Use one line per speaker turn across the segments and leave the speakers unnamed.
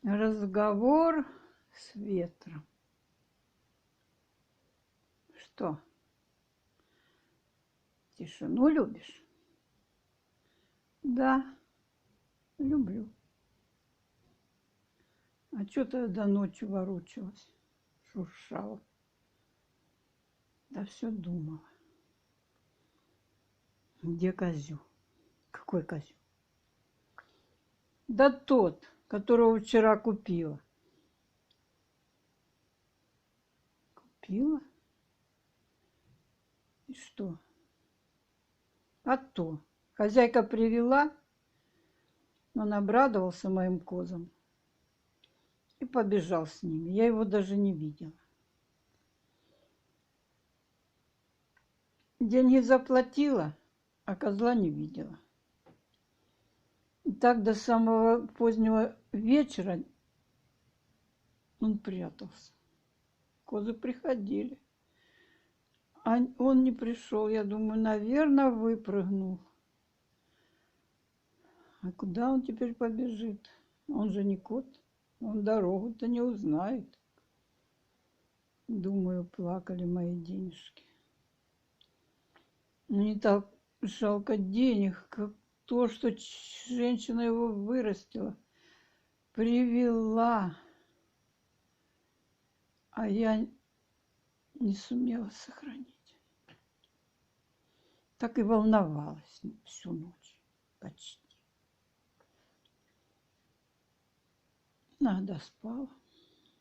Разговор с ветром. Что, тишину любишь? Да, люблю. А что ты до ночи ворочалась, шуршала? Да все думала. Где козел? Какой козел? Да тот, которого вчера купила. Купила? И что? А то. Хозяйка привела, он обрадовался моим козам и побежал с ними. Я его даже не видела. Деньги заплатила, а козла не видела. И так до самого позднего вечера он прятался. Козы приходили. А он не пришел. Я думаю, наверное, выпрыгнул. А куда он теперь побежит? Он же не кот. Он дорогу-то не узнает. Думаю, плакали мои денежки. Мне так жалко денег, как то, что женщина его вырастила, привела, а я не сумела сохранить. Так и волновалась всю ночь почти. Иногда спала,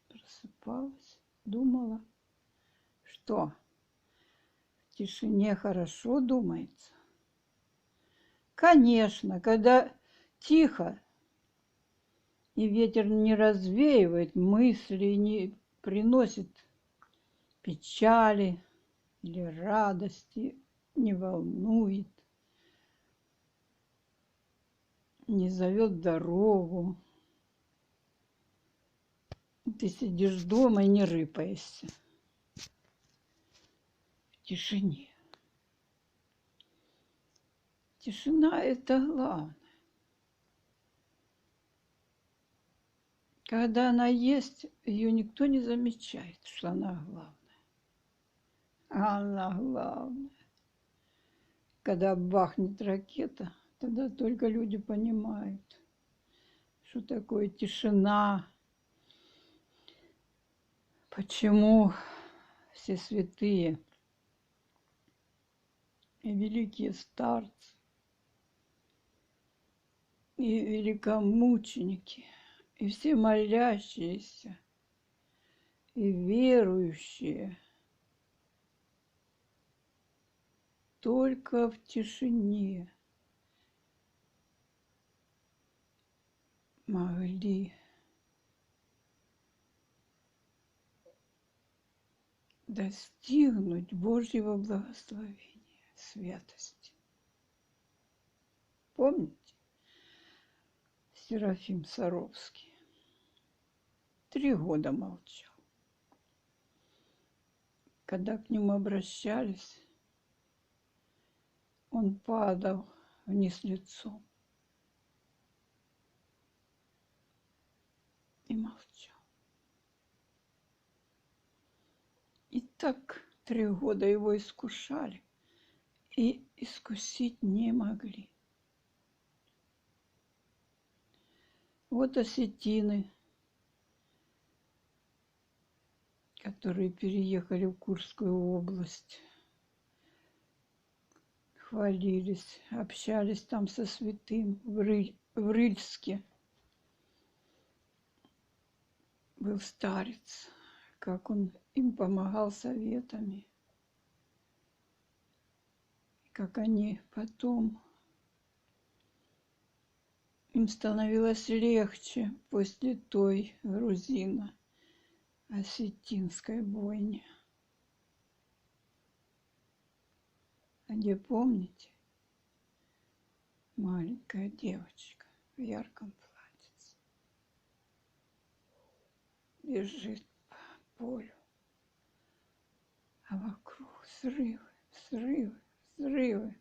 просыпалась, думала, что в тишине хорошо думается. Конечно, когда тихо, и ветер не развеивает мысли, не приносит печали или радости, не волнует, не зовет дорогу. Ты сидишь дома и не рыпаешься в тишине. Тишина – это главное. Когда она есть, ее никто не замечает, что она главная. А она главная. Когда бахнет ракета, тогда только люди понимают, что такое тишина, почему все святые и великие старцы, и великомученики, и все молящиеся, и верующие только в тишине могли достигнуть Божьего благословения, святости. Помните? Серафим Саровский 3 года молчал. Когда к нему обращались, он падал вниз лицом и молчал. И так 3 года его искушали и искусить не могли. Вот осетины, которые переехали в Курскую область, хвалились, общались там со святым в Рыльске. Был старец, как он им помогал советами, как они потом, им становилось легче после той грузино-осетинской бойни. Где, помните, маленькая девочка в ярком платьице бежит по полю, а вокруг взрывы, взрывы, взрывы,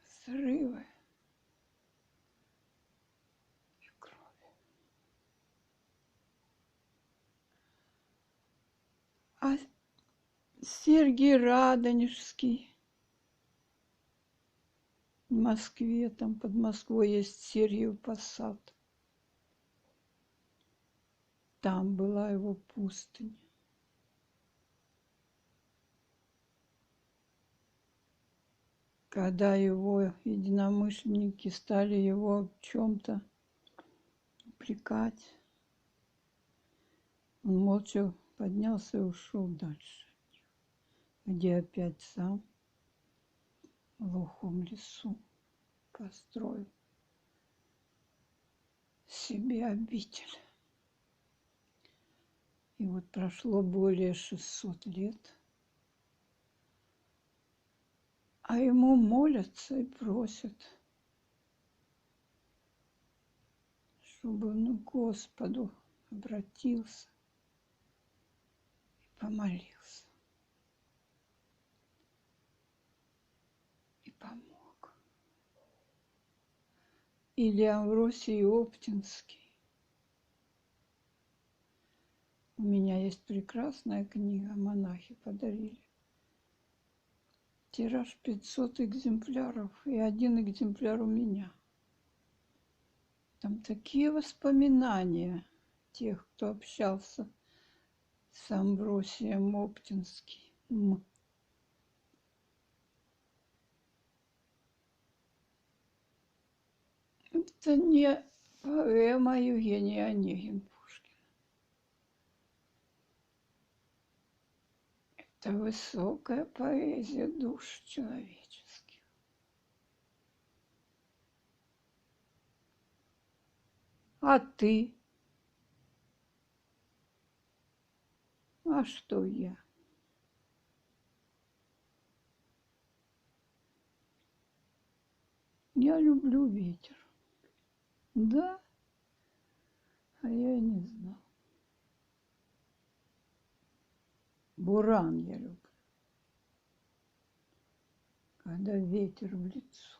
взрывы. А Сергий Радонежский в Москве, там под Москвой есть Сергиев Посад. Там была его пустынь. Когда его единомышленники стали его в чем-то упрекать, он молча поднялся и ушел дальше, где опять сам в глухом лесу построил себе обитель. И вот прошло более 600 лет, а ему молятся и просят, чтобы он к Господу обратился и помолился. И помог. Или Амвросий Оптинский. У меня есть прекрасная книга, монахи подарили. Тираж 500 экземпляров, и 1 экземпляр у меня. Там такие воспоминания тех, кто общался с Амвросием Оптинским. Это не поэма Евгения Онегин Пушкина. Это высокая поэзия душ человеческих. А ты? А что я? Я люблю ветер. Да? А я и не знал. Буран я люблю. Когда ветер в лицо.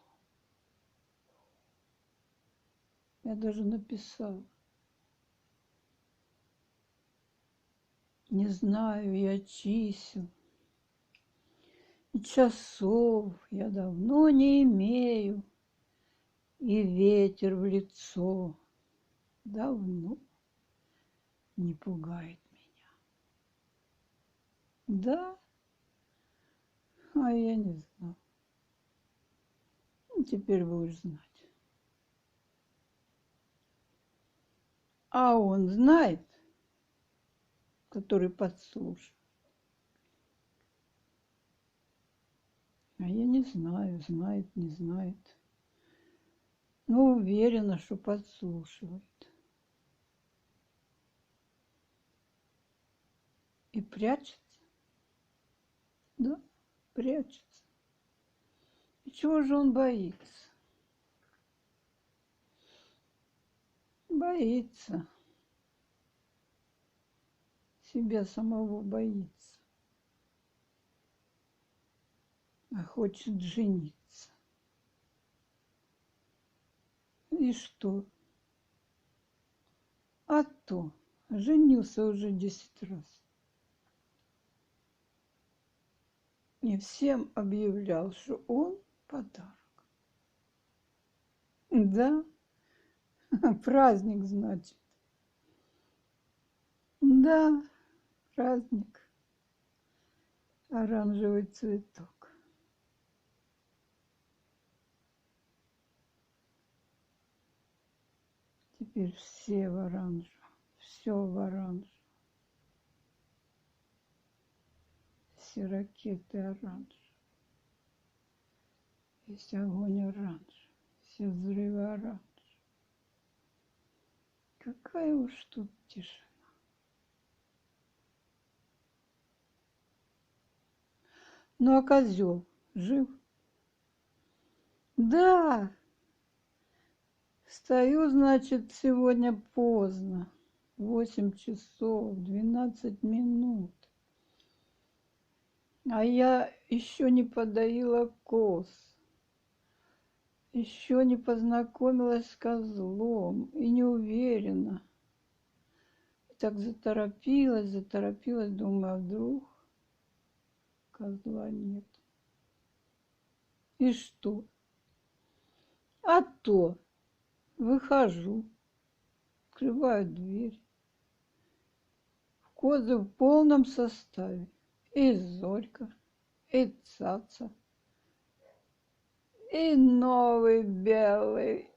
Я даже написала. Не знаю я чисел и часов я давно не имею, и ветер в лицо давно не пугает меня. Да? А я не знал. Ну, теперь будешь знать. А он знает, который подслушал. А я не знаю, знает, не знает. Но уверена, что подслушивает. И прячется. Да, прячется. И чего же он боится? Боится. Себя самого боится. А хочет жениться. И что? А то. Женился уже 10 раз. И всем объявлял, что он подарок. Да, праздник, значит. Да, праздник. Оранжевый цветок. Теперь все в оранжевом. Все в оранжевом. Все ракеты оранжевые. Весь огонь оранжевый. Все взрывы оранжевые. Какая уж тут тишина. Ну, а козел жив? Да. Встаю, значит, сегодня поздно. 8 часов, 12 минут. А я еще не подоила коз. Еще не познакомилась с козлом и не уверена, так заторопилась, думаю, а вдруг козла нет. И что? А то выхожу, открываю дверь. Козы в полном составе. И Зорька, и Цаца, и новый белый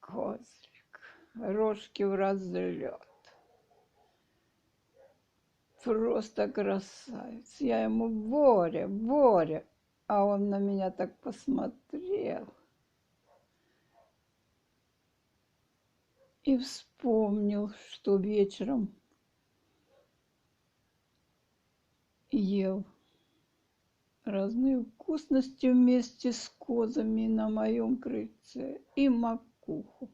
козлик. Рожки в разлет. Просто красавец. Я ему: Боря, Боря. А он на меня так посмотрел. И вспомнил, что вечером ел разные вкусности вместе с козами на моем крыльце. И макуху,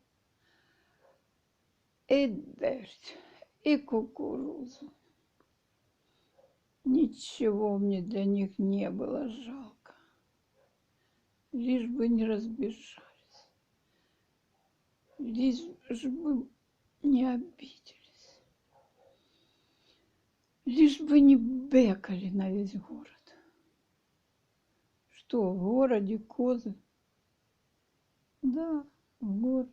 и дерть, и кукурузу. Ничего мне для них не было жалко, лишь бы не разбежались, лишь бы не обиделись, лишь бы не бекали на весь город. Что, в городе козы? Да, в городе.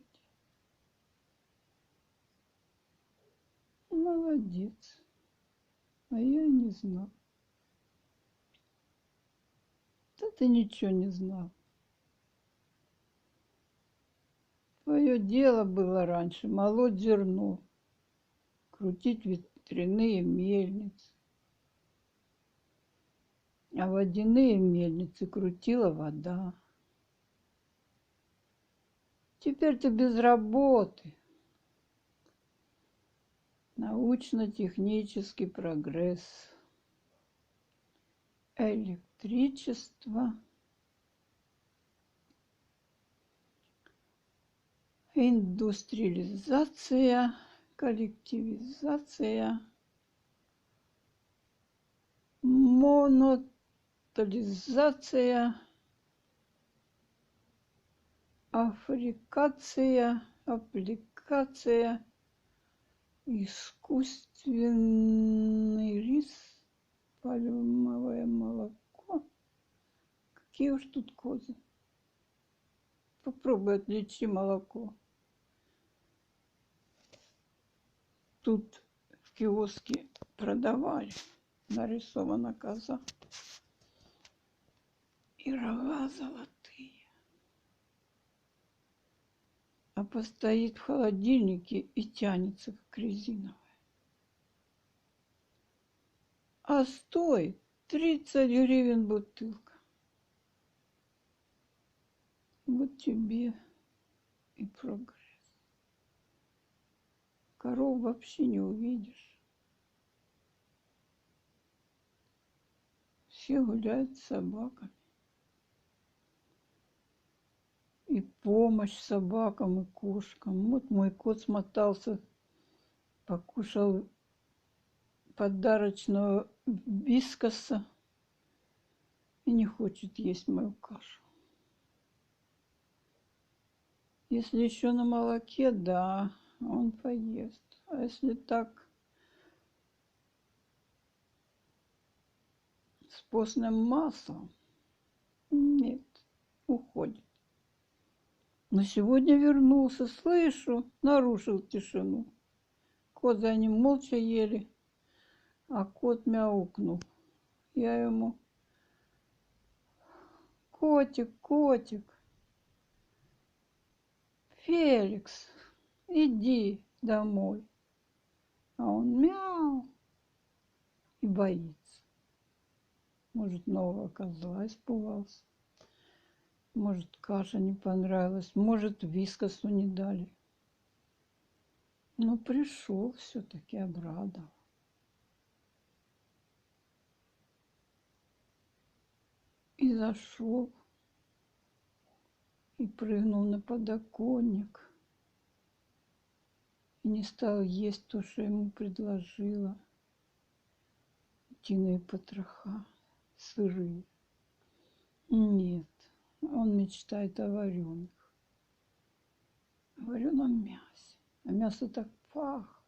Молодец. А я и не знал. Да ты ничего не знал. Твое дело было раньше молоть зерно, крутить ветряные мельницы. А водяные мельницы крутила вода. Теперь ты без работы. Научно-технический прогресс. Электричество. Индустриализация. Коллективизация. Монотализация. Африкация. Аппликация. Искусственный рис, пальмовое молоко. Какие уж тут козы. Попробуй отличи молоко. Тут в киоске продавали. Нарисована коза. И рога золотые. А постоит в холодильнике и тянется, как резиновая. А стоит 30 гривен бутылка. Вот тебе и прогресс. Коров вообще не увидишь. Все гуляют с собаками. И помощь собакам и кошкам. Вот мой кот смотался, покушал подарочного вискаса и не хочет есть мою кашу. Если еще на молоке, да, он поест. А если так, с постным маслом, нет, уходит. Но сегодня вернулся, слышу, нарушил тишину. Кот за ним молча ели, а кот мяукнул. Я ему: котик, котик, Феликс, иди домой. А он мяу и боится. Может, нового козла испугался. Может, каша не понравилась. Может, вискасу не дали. Но пришел все-таки, обрадовал. И зашел. И прыгнул на подоконник. И не стал есть то, что ему предложила. Утиные потроха сырые. Нет, он мечтает о вареных. О вареном мясе. А мясо так пах.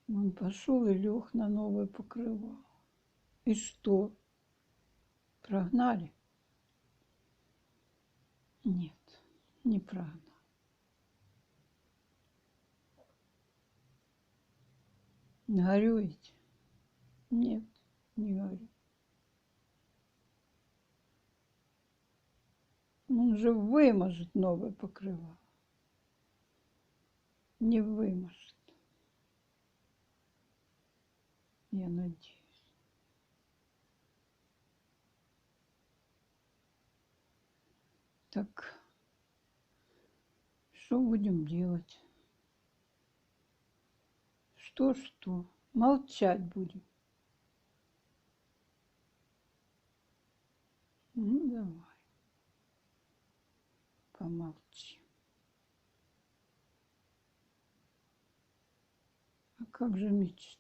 Он пошел и лег на новое покрывало. И что? Прогнали? Нет, не прогнали. Горюете? Нет, не горю. Он же выможет новое покрывало. Не выможет. Я надеюсь. Так, что будем делать? Что? Молчать будем. Ну, давай. Помолчи. А как же мечта?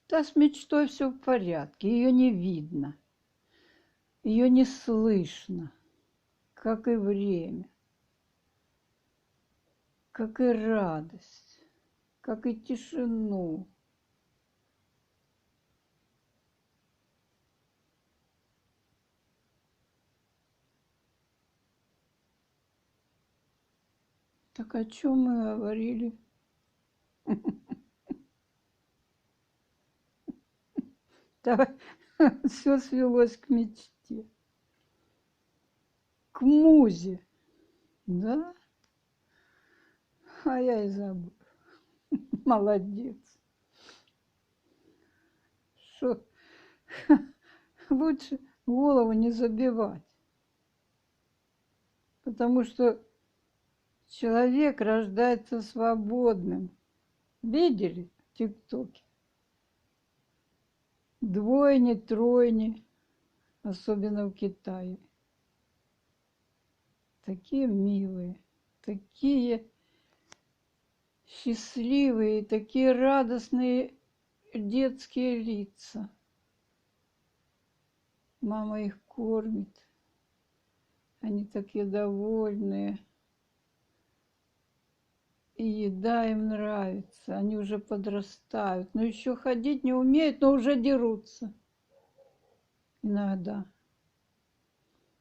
Да с мечтой все в порядке, ее не видно, ее не слышно, как и время, как и радость, как и тишину. Так о чем мы говорили? Да, все свелось к мечте, к музе, да? А я и забыла. Молодец. Что лучше голову не забивать, потому что человек рождается свободным. Видели в ТикТоке? Двойни, тройни, особенно в Китае. Такие милые, такие счастливые, такие радостные детские лица. Мама их кормит, они такие довольные. И еда им нравится, они уже подрастают, но еще ходить не умеют, но уже дерутся иногда.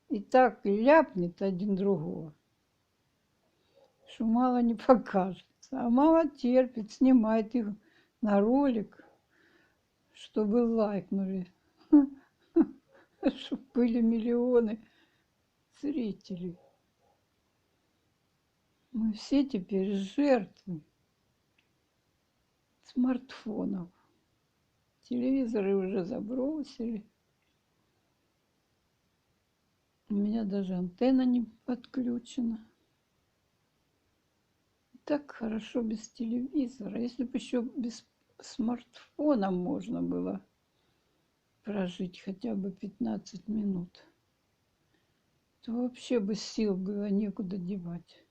И так ляпнет один другого, что мало не покажется. А мама терпит, снимает их на ролик, чтобы лайкнули, чтобы были миллионы зрителей. Мы все теперь жертвы смартфонов. Телевизоры уже забросили. У меня даже антенна не подключена. Так хорошо без телевизора. Если бы еще без смартфона можно было прожить хотя бы 15 минут, то вообще бы сил было некуда девать.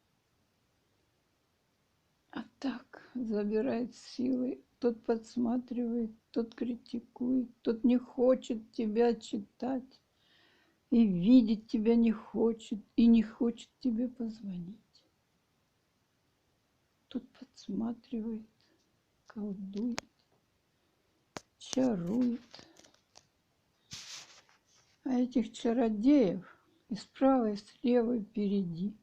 А так забирает силы. Тот подсматривает, тот критикует, тот не хочет тебя читать. И видеть тебя не хочет, и не хочет тебе позвонить. Тут подсматривает, колдует, чарует. А этих чародеев и справа, и слева, и впереди.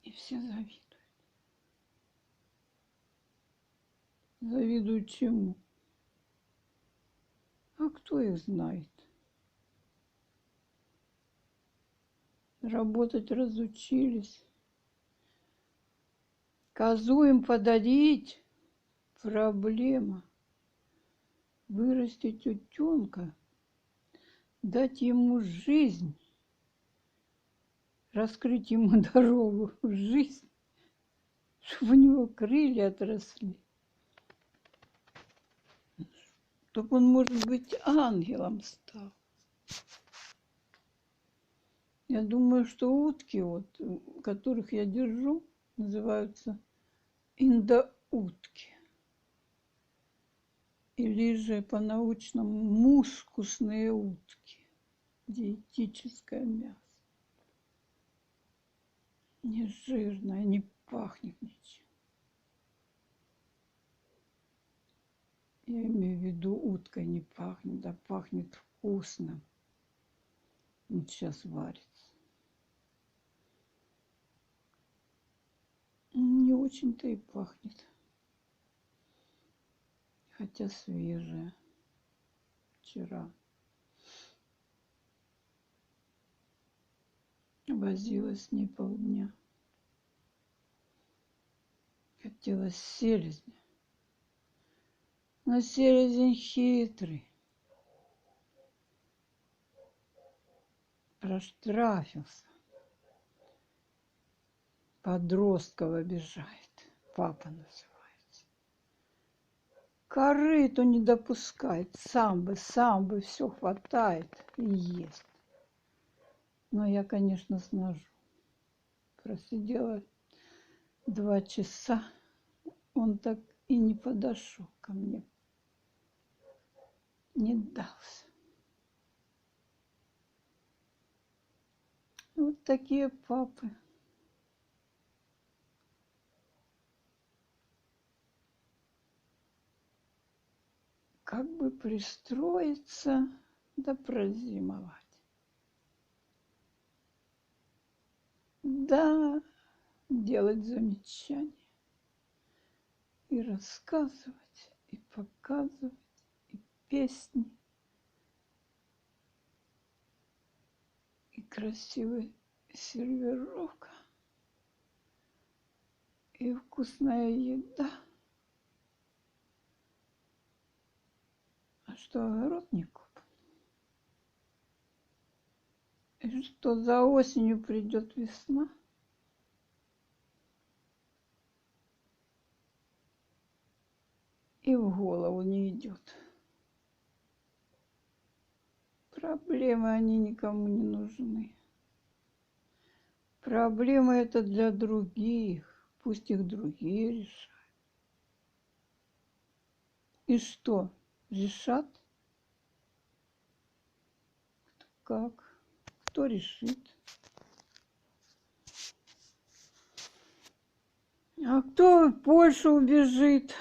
И все завидуют. Завидуют чему? А кто их знает? Работать разучились. Козу им подарить – проблема. Вырастить утенка, дать ему жизнь, раскрыть ему дорогу в жизнь, чтобы у него крылья отросли. Чтобы он, может быть, ангелом стал. Я думаю, что утки, вот, которых я держу, называются индоутки. Или же по-научному мускусные утки. Диетическое мясо. не жирная, не пахнет ничем. Я имею в виду, уткой не пахнет, да пахнет вкусно. Вот сейчас варится. Не очень-то и пахнет. Хотя свежая. Вчера возилась с ней полдня. Хотелось селезня. Но селезень хитрый. Проштрафился. Подростков обижает. Папа называется. Корыту не допускает. Сам бы, все хватает и ест. Но я, конечно, снажу. Просидела 2 часа. Он так и не подошел ко мне. Не дался. Вот такие папы. Как бы пристроиться да прозимовать. Да, делать замечания. И рассказывать, и показывать, и песни. И красивая сервировка. И вкусная еда. А что, огород не куплен? И что, за осенью придет весна? И в голову не идет. Проблемы, они никому не нужны. Проблемы это для других. Пусть их другие решают. И что, решат? Как? Кто решит? А кто в Польшу убежит?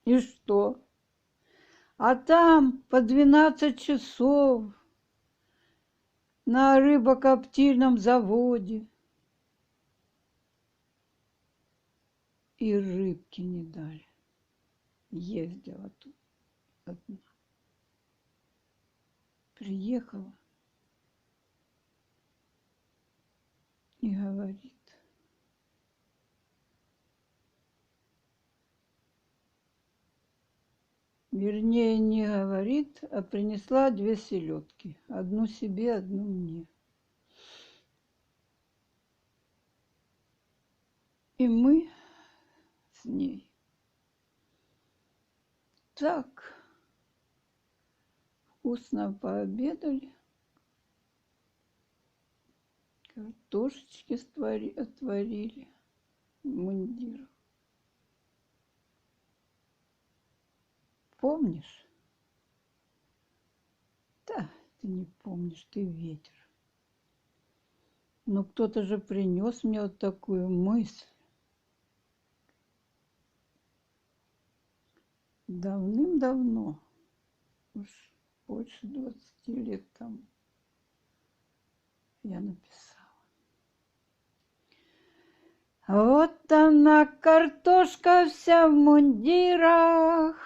И что? А там по 12 часов на рыбокоптильном заводе. И рыбки не дали. Ездила тут одна. Приехала и говорит. Вернее, не говорит, а принесла 2 селедки. Одну себе, одну мне. И мы с ней так вкусно пообедали. Картошечки отварили в мундирах. Помнишь? Да, ты не помнишь, ты ветер. Но кто-то же принес мне вот такую мысль. Давным-давно, уж больше 20 лет тому, я написала. Вот она, картошка вся в мундирах,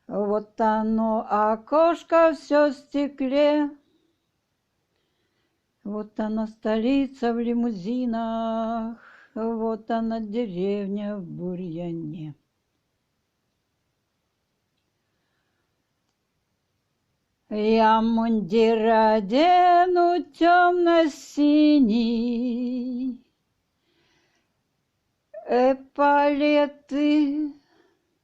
вот оно, окошко все в стекле, вот она, столица в лимузинах, вот она, деревня в бурьяне. Я мундир одену темно-синий, эполеты,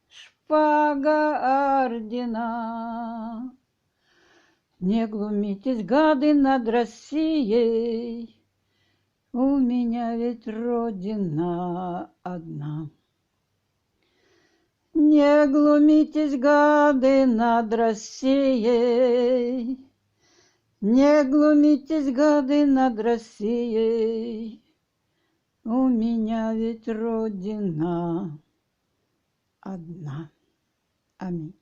шпага ордена. Не глумитесь, гады, над Россией, у меня ведь родина одна. Не глумитесь, гады, над Россией, Не глумитесь, гады, над Россией, у меня ведь родина одна. Аминь.